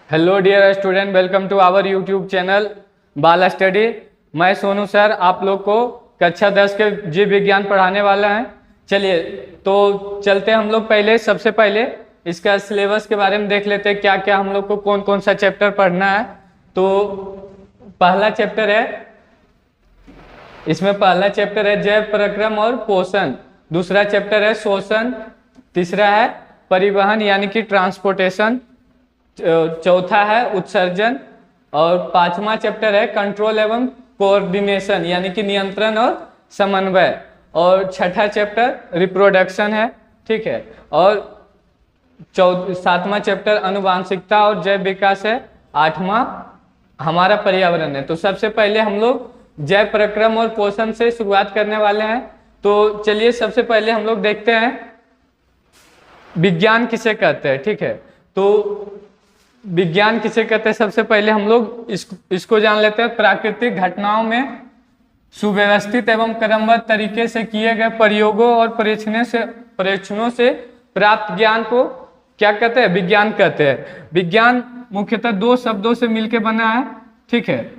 Hello dear student, welcome to our YouTube channel Bala study. मैं Sonu sir आप लोग को कक्षा 10 के जीव विज्ञान पढ़ाने वाला है। चलिए तो चलते हम लोग सबसे पहले इसका सिलेबस के बारे में देख लेते हैं, क्या क्या हम लोग को कौन कौन सा चैप्टर पढ़ना है। तो पहला चैप्टर है, इसमें पहला चैप्टर है जैव प्रक्रम और पोषण, दूसरा चैप्टर है शोषण, तीसरा है परिवहन यानी कि ट्रांसपोर्टेशन, चौथा है उत्सर्जन और पांचवा चैप्टर है कंट्रोल एवं कोऑर्डिनेशन यानी कि नियंत्रण और समन्वय, और छठा चैप्टर रिप्रोडक्शन है। ठीक है, और सातवां चैप्टर अनुवांशिकता और जैव विकास है, आठवां हमारा पर्यावरण है। तो सबसे पहले हम लोग जैव प्रक्रम और पोषण से शुरुआत करने वाले हैं। तो चलिए सबसे पहले हम लोग देखते हैं विज्ञान किसे कहते हैं। ठीक है, तो विज्ञान किसे कहते हैं, सबसे पहले हम लोग इसको जान लेते हैं। प्राकृतिक घटनाओं में सुव्यवस्थित एवं क्रमबद्ध तरीके से किए गए प्रयोगों और परीक्षणों से प्राप्त ज्ञान को क्या कहते हैं, विज्ञान कहते हैं। विज्ञान मुख्यतः दो शब्दों से मिलकर बना है। ठीक है,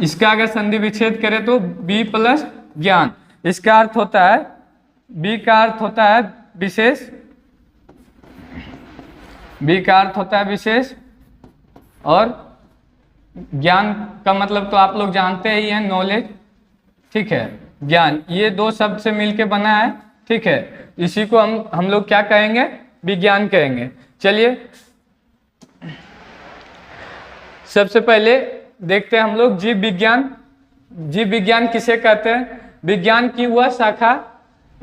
इसका अगर संधि विच्छेद करें तो बी प्लस ज्ञान, इसका अर्थ होता है, बी का अर्थ होता है विशेष, बी का अर्थ होता है विशेष, और ज्ञान का मतलब तो आप लोग जानते ही हैं, नॉलेज। ठीक है, ज्ञान, ये दो शब्द से मिलके बना है। ठीक है, इसी को हम लोग क्या कहेंगे, विज्ञान कहेंगे। चलिए सबसे पहले देखते हैं हम लोग जीव विज्ञान। जीव विज्ञान किसे कहते हैं, विज्ञान की वह शाखा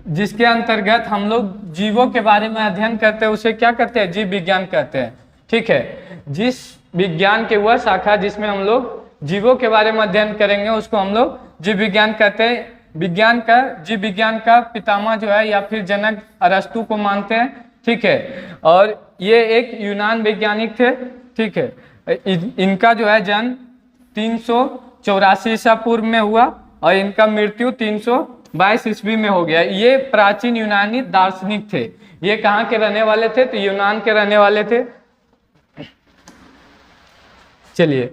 जिसके अंतर्गत हम लोग जीवों के बारे में अध्ययन करते हैं उसे क्या कहते हैं, जीव विज्ञान कहते हैं। ठीक है, जिस विज्ञान के वह शाखा जिसमें हम लोग जीवों के बारे में अध्ययन करेंगे उसको हम लोग जीव विज्ञान कहते हैं। जीव विज्ञान का पितामह जो है या फिर जनक अरस्तु को मानते हैं। ठीक है, और ये एक यूनान वैज्ञानिक थे। ठीक है, इनका जो है जन्म 384 ईसा पूर्व में हुआ और इनका मृत्यु 322 ईस्वी में हो गया। ये प्राचीन यूनानी दार्शनिक थे। ये कहाँ के रहने वाले थे, तो यूनान के रहने वाले थे। चलिए,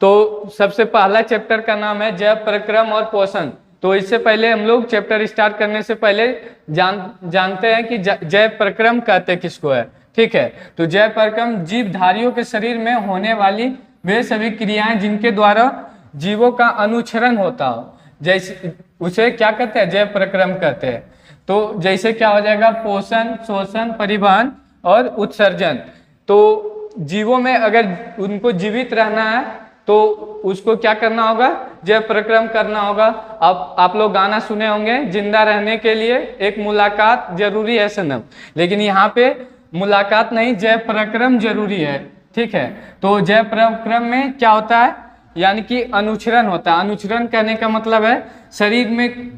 तो सबसे पहला चैप्टर का नाम है जैव प्रक्रम और पोषण। तो इससे पहले हम लोग चैप्टर स्टार्ट करने से पहले जानते हैं कि जैव प्रक्रम कहते किसको है। ठीक है, तो जैव प्रक्रम जीवधारियों के शरीर में होने वाली वे सभी क्रियाएं जिनके द्वारा जीवों का अनुचरण होता हो, जैसे उसे क्या कहते हैं, जैव प्रक्रम कहते हैं। तो जैसे क्या हो जाएगा, पोषण, शोषण, परिवहन और उत्सर्जन। तो जीवों में अगर उनको जीवित रहना है तो उसको क्या करना होगा, जैव प्रक्रम करना होगा। अब आप लोग गाना सुने होंगे, जिंदा रहने के लिए एक मुलाकात जरूरी है सनम, लेकिन यहाँ पे मुलाकात नहीं, जैव प्रक्रम जरूरी है। ठीक है, तो जैव प्रक्रम में क्या होता है, यानी कि अनुचरण होता है। अनुचरण कहने का मतलब है शरीर में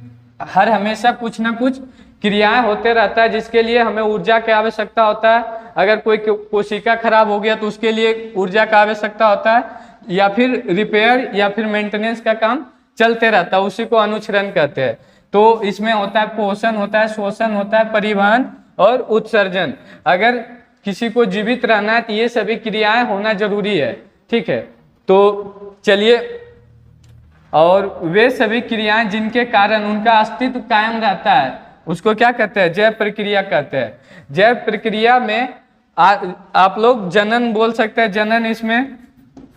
हर हमेशा कुछ ना कुछ क्रियाएं होते रहता है जिसके लिए हमें ऊर्जा की आवश्यकता होता है। अगर कोई कोशिका खराब हो गया तो उसके लिए ऊर्जा का आवश्यकता होता है, या फिर रिपेयर या फिर मेंटेनेंस का काम चलते रहता है, उसी को अनुचरण कहते हैं। तो इसमें होता है पोषण, होता है शोषण, होता है परिवहन और उत्सर्जन। अगर किसी को जीवित रहना है तो ये सभी क्रियाएं होना जरूरी है। ठीक है, तो चलिए, और वे सभी क्रियाएं जिनके कारण उनका अस्तित्व कायम रहता है उसको क्या कहते हैं, जैव प्रक्रिया कहते हैं। जैव प्रक्रिया में आप लोग जनन बोल सकते हैं, जनन इसमें।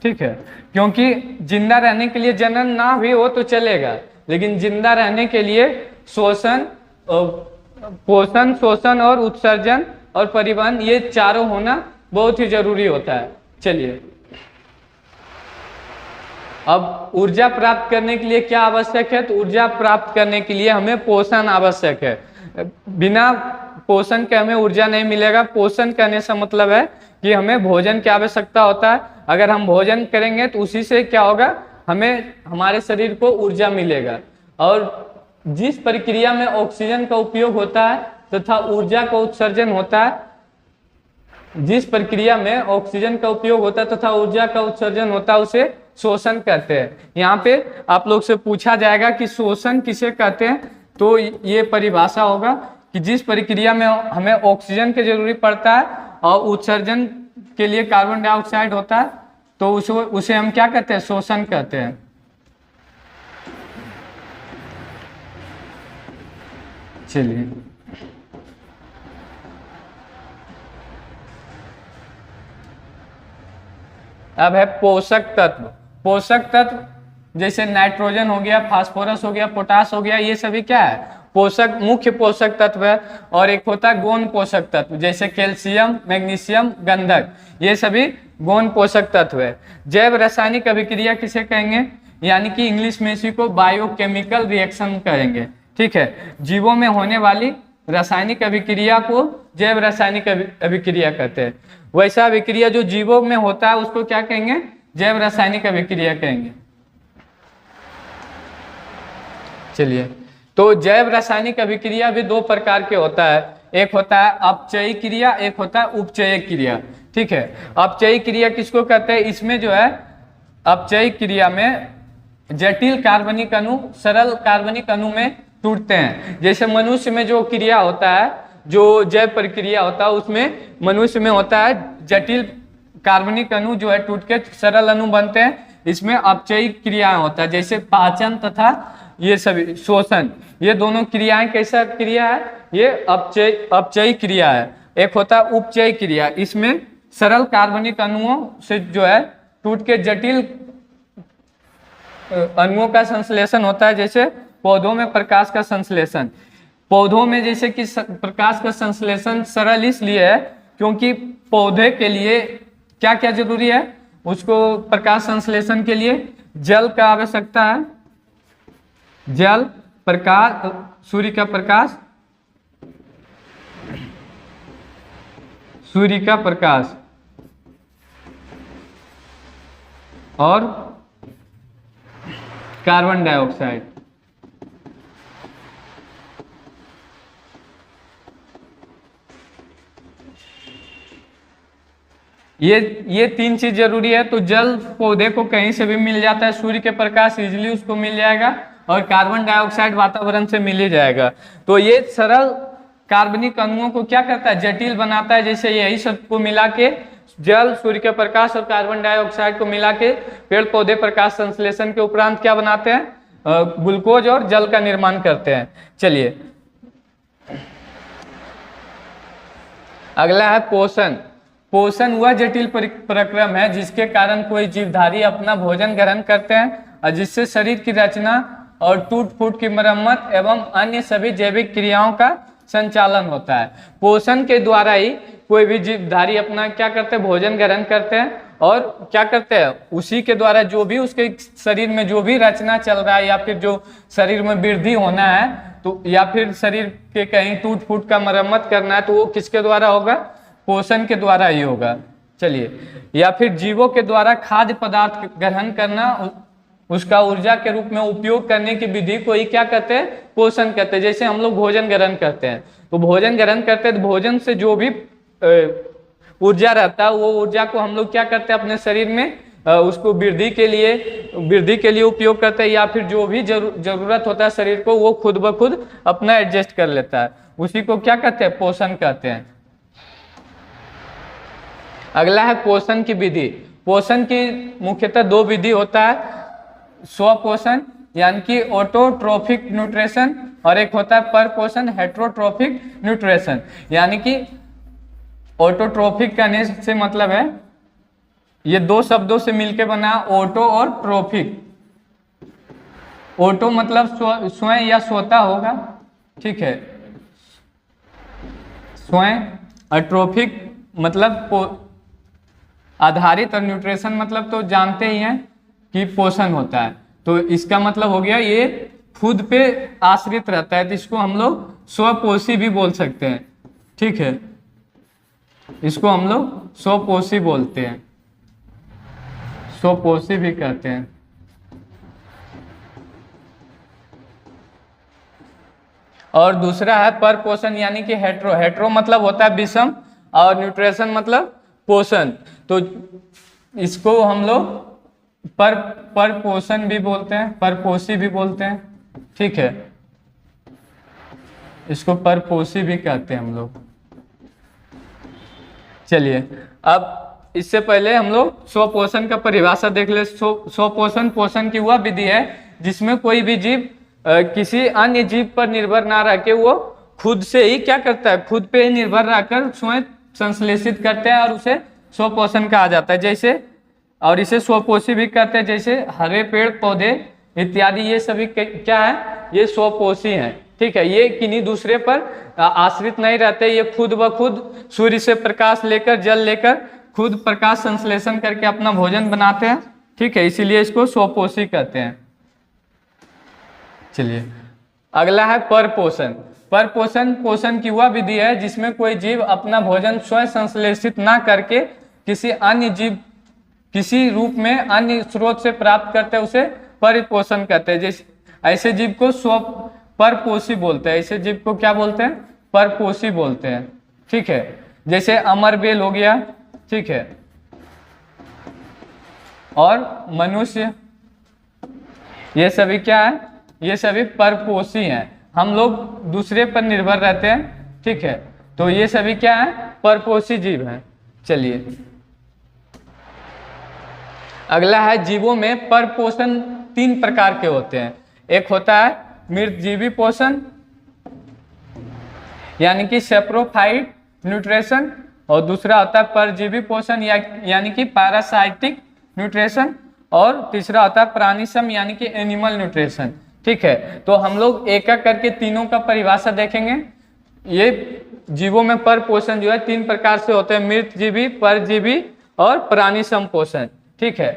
ठीक है, क्योंकि जिंदा रहने के लिए जनन ना भी हो तो चलेगा, लेकिन जिंदा रहने के लिए शोषण, पोषण, शोषण और उत्सर्जन और परिवहन, ये चारों होना बहुत ही जरूरी होता है। चलिए, अब ऊर्जा प्राप्त करने के लिए क्या आवश्यक है, तो ऊर्जा प्राप्त करने के लिए हमें पोषण आवश्यक है। बिना पोषण के हमें ऊर्जा नहीं मिलेगा। पोषण कहने से मतलब है कि हमें भोजन की आवश्यकता होता है। अगर हम भोजन करेंगे तो उसी से क्या होगा, हमें हमारे शरीर को ऊर्जा मिलेगा। और जिस प्रक्रिया में ऑक्सीजन का उपयोग होता है तथा ऊर्जा का उत्सर्जन होता है, जिस प्रक्रिया में ऑक्सीजन का उपयोग होता है तथा ऊर्जा का उत्सर्जन होता है उसे शोषण कहते हैं। यहाँ पे आप लोग से पूछा जाएगा कि शोषण किसे कहते हैं, तो ये परिभाषा होगा कि जिस प्रक्रिया में हमें ऑक्सीजन की जरूरत पड़ता है और उत्सर्जन के लिए कार्बन डाइऑक्साइड होता है, तो उसे हम क्या कहते हैं, शोषण कहते हैं। चलिए अब है पोषक तत्व। पोषक तत्व जैसे नाइट्रोजन हो गया, फास्फोरस हो गया, पोटास हो गया, ये सभी क्या है, पोषक, मुख्य पोषक तत्व है। और एक होता है गौण पोषक तत्व, जैसे कैल्शियम, मैग्नीशियम, गंधक, ये सभी गौण पोषक तत्व है। जैव रासायनिक अभिक्रिया किसे कहेंगे, यानी कि इंग्लिश में इसी को बायोकेमिकल रिएक्शन कहेंगे। ठीक है, जीवों में होने वाली रासायनिक अभिक्रिया को जैव रासायनिक अभिक्रिया कहते हैं। वैसा अभिक्रिया जो जीवों में होता है उसको क्या कहेंगे, जैव रासायनिक अभिक्रिया कहेंगे। चलिए, तो जैव रासायनिक अभिक्रिया भी दो प्रकार के होता है, एक होता है अपचयी क्रिया, एक होता है उपचयी क्रिया। ठीक है, अपचयी क्रिया किसको कहते हैं, इसमें जो है अपचयी क्रिया में जटिल कार्बनिक अणु सरल कार्बनिक अणु में टूटते हैं। जैसे मनुष्य में जो क्रिया होता है, जो जैव प्रक्रिया होता है, उसमें मनुष्य में होता है जटिल कार्बनिक अणु जो है टूट के सरल अणु बनते हैं, इसमें अपचयी क्रियाएं होता है, जैसे पाचन तथा ये सभी शोषण, ये दोनों क्रियाएं कैसा क्रिया है, ये अपचयी क्रिया है। एक होता है उपचयी क्रिया, इसमें सरल कार्बनिक अणुओं से जो है टूट के जटिल अणुओं का संश्लेषण होता है। जैसे पौधों में प्रकाश का संश्लेषण, पौधों में जैसे कि प्रकाश का संश्लेषण सरल इसलिए है क्योंकि पौधे के लिए क्या क्या जरूरी है, उसको प्रकाश संश्लेषण के लिए जल का आवश्यकता है, जल, प्रकाश, सूर्य का प्रकाश, सूर्य का प्रकाश और कार्बन डाइऑक्साइड। ये तीन चीज जरूरी है। तो जल पौधे को कहीं से भी मिल जाता है, सूर्य के प्रकाश इजीली उसको मिल जाएगा, और कार्बन डाइऑक्साइड वातावरण से मिल ही जाएगा। तो ये सरल कार्बनिक अणुओं को क्या करता है, जटिल बनाता है। जैसे यही सब को मिला के जल, सूर्य के प्रकाश और कार्बन डाइऑक्साइड को मिला के पेड़ पौधे प्रकाश संश्लेषण के उपरांत क्या बनाते हैं, ग्लूकोज और जल का निर्माण करते हैं। चलिए अगला है पोषण। पोषण वह जटिल प्रक्रम है जिसके कारण कोई जीवधारी अपना भोजन ग्रहण करते हैं और जिससे शरीर की रचना और टूट फूट की मरम्मत एवं अन्य सभी जैविक क्रियाओं का संचालन होता है। पोषण के द्वारा ही कोई भी जीवधारी अपना क्या करते हैं, भोजन ग्रहण करते हैं, और क्या करते हैं, उसी के द्वारा जो भी उसके शरीर में जो भी रचना चल रहा है या फिर जो शरीर में वृद्धि होना है, तो या फिर शरीर के कहीं टूट फूट का मरम्मत करना है, तो वो किसके द्वारा होगा, पोषण के द्वारा ही होगा। चलिए, या फिर जीवों के द्वारा खाद्य पदार्थ ग्रहण करना, उसका ऊर्जा के रूप में उपयोग करने की विधि को ही क्या कहते हैं, पोषण कहते हैं। जैसे हम लोग भोजन ग्रहण करते हैं, तो भोजन ग्रहण करते हैं, तो भोजन से जो भी ऊर्जा रहता है वो ऊर्जा को हम लोग क्या करते हैं, अपने शरीर में उसको वृद्धि के लिए उपयोग करते हैं, या फिर जो भी जरूरत होता है शरीर को वो खुद ब खुद अपना एडजस्ट कर लेता है, उसी को क्या कहते हैं, पोषण कहते हैं। अगला है पोषण की विधि। पोषण की मुख्यतः दो विधि होता है, स्वपोषण यानी कि ऑटोट्रोफिक न्यूट्रिशन, और एक होता है पर पोषण हेट्रोट्रोफिक न्यूट्रिशन। यानी कि ऑटोट्रोफिक कहने से मतलब है, ये दो शब्दों से मिलकर बना, ऑटो और ट्रोफिक। ऑटो मतलब स्वयं या स्वतः होगा, ठीक है, स्वयं, और ट्रोफिक मतलब आधारित, और न्यूट्रिशन मतलब तो जानते ही हैं कि पोषण होता है। तो इसका मतलब हो गया ये खुद पे आश्रित रहता है, तो इसको हम लोग स्वपोषी भी बोल सकते हैं, ठीक है, इसको हम लोग स्वपोषी बोलते हैं, स्वपोषी भी कहते हैं। और दूसरा है पर पोषण यानी कि हेट्रो। हेट्रो मतलब होता है विषम, और न्यूट्रिशन मतलब पोषण। तो इसको हम लोग पर पोषण भी बोलते हैं, परपोषी भी बोलते हैं, ठीक है, इसको परपोषी भी कहते हैं हम लोग। चलिए, अब इससे पहले हम लोग स्वपोषण का परिभाषा देख ले। स्वपोषण पोषण की वह विधि है जिसमें कोई भी जीव किसी अन्य जीव पर निर्भर ना रह के वो खुद से ही क्या करता है, खुद पे ही निर्भर रहकर स्वयं संश्लेषित करते हैं और उसे स्वपोषण कहा जाता है। जैसे और इसे स्वपोषी भी कहते हैं, जैसे हरे पेड़ पौधे इत्यादि, ये सभी क्या है, ये स्वपोषी हैं। ठीक है, ये किन्हीं दूसरे पर आश्रित नहीं रहते, ये खुद ब खुद सूर्य से प्रकाश लेकर जल लेकर खुद प्रकाश संश्लेषण करके अपना भोजन बनाते हैं। ठीक है, इसीलिए इसको स्वपोषी कहते हैं। चलिए अगला है परपोषण। परपोषण पोषण की वह विधि है जिसमें कोई जीव अपना भोजन स्वयं संश्लेषित ना करके किसी अन्य जीव किसी रूप में अन्य स्रोत से प्राप्त करते हैं, उसे परिपोषण कहते हैं। जैसे ऐसे जीव को स्व परपोषी बोलते हैं। ऐसे जीव को क्या बोलते हैं, परपोषी बोलते हैं। ठीक है, जैसे अमरबेल हो गया, ठीक है, और मनुष्य, ये सभी क्या है, ये सभी परपोषी हैं। हम लोग दूसरे पर निर्भर रहते हैं। ठीक है, तो ये सभी क्या है, परपोषी जीव हैं। चलिए अगला है जीवों में परपोषण 3 प्रकार के होते हैं। एक होता है मृतजीवी पोषण यानी कि सेप्रोफाइट न्यूट्रिशन, और दूसरा होता है परजीवी पोषण यानी कि पैरासाइटिक न्यूट्रिशन, और तीसरा होता है प्राणिसम यानी कि एनिमल न्यूट्रिशन। ठीक है, तो हम लोग एक एक करके तीनों का परिभाषा देखेंगे। ये जीवों में परपोषण जो है 3 प्रकार से होते हैं, मृतजीवी, परजीवी और प्राणिसम पोषण। ठीक है,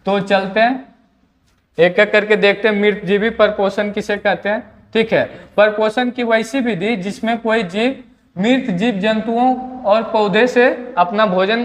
तो चलते हैं एक एक करके देखते हैं मृतजीवी परपोषण किसे कहते हैं। ठीक है, परपोषण की वैसी विधि जिसमें कोई जीव मृत जीव जंतुओं और पौधे से अपना भोजन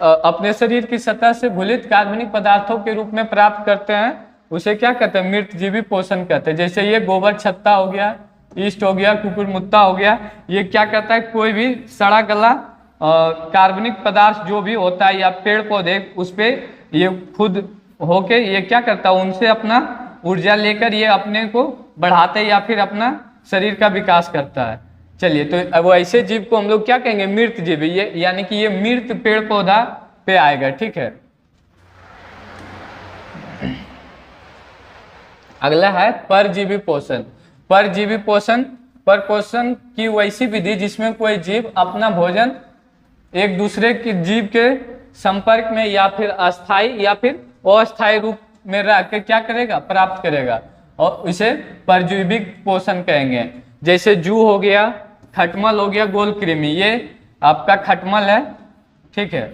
अपने शरीर की सतह से घुलित कार्बनिक पदार्थों के रूप में प्राप्त करते हैं, उसे क्या कहते हैं, मृतजीवी पोषण कहते हैं। जैसे ये गोबर छत्ता हो गया, ईस्ट हो गया, कुकुरमुत्ता हो गया, ये क्या कहता है, कोई भी सड़ा गला कार्बनिक पदार्थ जो भी होता है या पेड़ पौधे, उस पर ये खुद होके ये क्या करता है, उनसे अपना ऊर्जा लेकर ये अपने को बढ़ाते या फिर अपना शरीर का विकास करता है। चलिए, तो अब ऐसे जीव को हम लोग क्या कहेंगे, मृत जीव, ये यानी कि ये मृत पेड़ पौधा पे आएगा। ठीक है, अगला है परजीवी पोषण। परजीवी पोषण परपोषण की वैसी विधि जिसमें कोई जीव अपना भोजन एक दूसरे के जीव के संपर्क में या फिर अस्थाई या फिर अस्थायी रूप में रहकर क्या करेगा, प्राप्त करेगा, और इसे परजीवी पोषण कहेंगे। जैसे जू हो गया, खटमल हो गया, गोल कृमि, ये आपका खटमल है। ठीक है,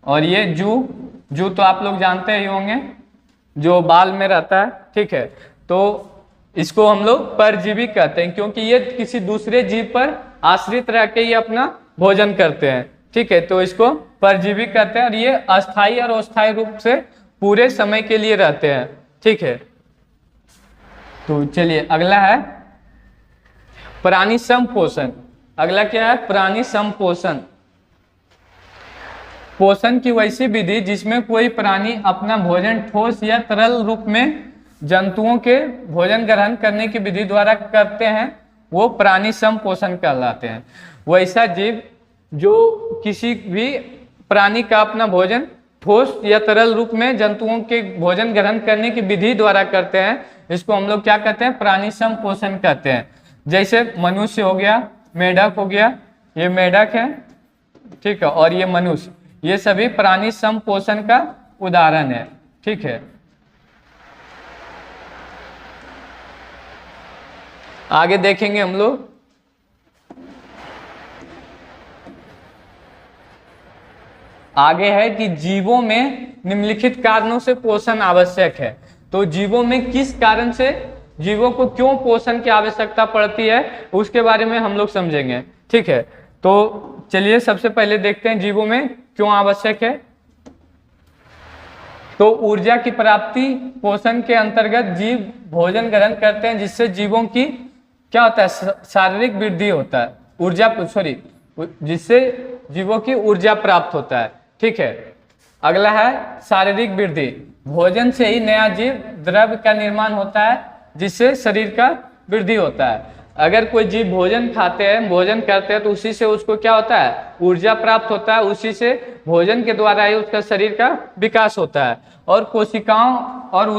और ये जू तो आप लोग जानते ही होंगे, जो बाल में रहता है। ठीक है, तो इसको हम लोग परजीवी कहते हैं क्योंकि ये किसी दूसरे जीव पर आश्रित रह के ये अपना भोजन करते हैं। ठीक है, तो इसको परजीवी कहते हैं, और ये अस्थायी और अस्थायी रूप से पूरे समय के लिए रहते हैं। ठीक है, तो चलिए अगला है प्राणिसम पोषण। अगला क्या है, प्राणिसम पोषण। पोषण की वैसी विधि जिसमें कोई प्राणी अपना भोजन ठोस या तरल रूप में जंतुओं के भोजन ग्रहण करने की विधि द्वारा करते हैं, वो प्राणिसम पोषण कहलाते हैं। वैसा जीव जो किसी भी प्राणी का अपना भोजन ठोस या तरल रूप में जंतुओं के भोजन ग्रहण करने की विधि द्वारा करते हैं, इसको हम लोग क्या कहते हैं, प्राणिसम पोषण कहते हैं। जैसे मनुष्य हो गया, मेढक हो गया, ये मेढक है, ठीक है, और ये मनुष्य, ये सभी प्राणिसम पोषण का उदाहरण है। ठीक है, आगे देखेंगे हम लोग। आगे है कि जीवों में निम्नलिखित कारणों से पोषण आवश्यक है। तो जीवों में किस कारण से जीवों को क्यों पोषण की आवश्यकता पड़ती है उसके बारे में हम लोग समझेंगे। ठीक है, तो चलिए सबसे पहले देखते हैं जीवों में क्यों आवश्यक है। तो ऊर्जा की प्राप्ति पोषण के अंतर्गत जीव भोजन ग्रहण करते हैं जिससे जीवों की क्या होता है, शारीरिक वृद्धि होता है, जिससे जीवों की ऊर्जा प्राप्त होता है। ठीक है, अगला है शारीरिक वृद्धि। भोजन से ही नया जीव द्रव्य का निर्माण होता है जिससे शरीर का वृद्धि होता है। अगर कोई जीव भोजन करते हैं तो उसी से उसको क्या होता है, ऊर्जा प्राप्त होता है, उसी से भोजन के द्वारा ही उसका शरीर का विकास होता है। और कोशिकाओं और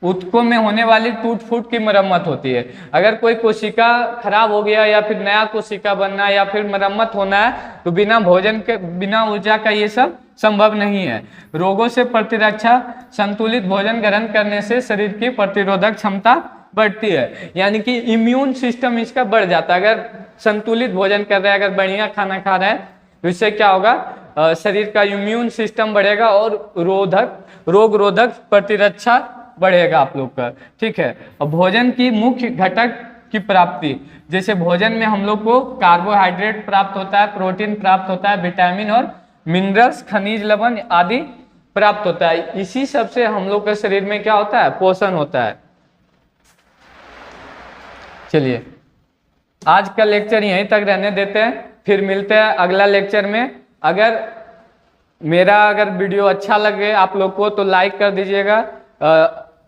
ऊतकों में होने वाली टूट फूट की मरम्मत होती है। अगर कोई कोशिका खराब हो गया या फिर नया कोशिका बनना या फिर मरम्मत होना है तो बिना भोजन के, बिना ऊर्जा का ये सब संभव नहीं है। रोगों से प्रतिरक्षा, संतुलित भोजन ग्रहण करने से शरीर की प्रतिरोधक क्षमता बढ़ती है, यानी कि इम्यून सिस्टम इसका बढ़ जाता है। अगर संतुलित भोजन कर रहे हैं, अगर बढ़िया खाना खा रहे हैं तो इससे क्या होगा, शरीर का इम्यून सिस्टम बढ़ेगा और रोग रोधक प्रतिरक्षा बढ़ेगा आप लोग का। ठीक है। और भोजन की मुख्य घटक की प्राप्ति, जैसे भोजन में हम लोग को कार्बोहाइड्रेट प्राप्त होता है, प्रोटीन प्राप्त होता है, विटामिन और मिनरल्स, खनिज लवण आदि प्राप्त होता है। इसी सब से हम लोग के शरीर में क्या होता है, पोषण होता है। चलिए आज का लेक्चर यहीं तक रहने देते हैं, फिर मिलते हैं अगला लेक्चर में। अगर मेरा वीडियो अच्छा लगे आप लोग को तो लाइक कर दीजिएगा,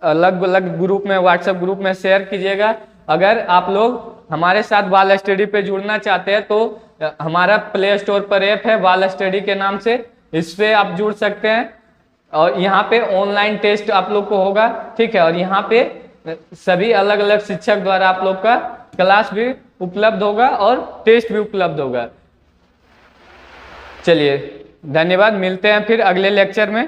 अलग अलग ग्रुप में, व्हाट्सएप ग्रुप में शेयर कीजिएगा। अगर आप लोग हमारे साथ बाल स्टडी पे जुड़ना चाहते हैं तो हमारा प्ले स्टोर पर ऐप है बाल स्टडी के नाम से, इस पे आप जुड़ सकते हैं। और यहाँ पे ऑनलाइन टेस्ट आप लोग को होगा। ठीक है। और यहाँ पे सभी अलग अलग शिक्षक द्वारा आप लोग का क्लास भी उपलब्ध होगा और टेस्ट भी उपलब्ध होगा। चलिए धन्यवाद, मिलते हैं फिर अगले लेक्चर में।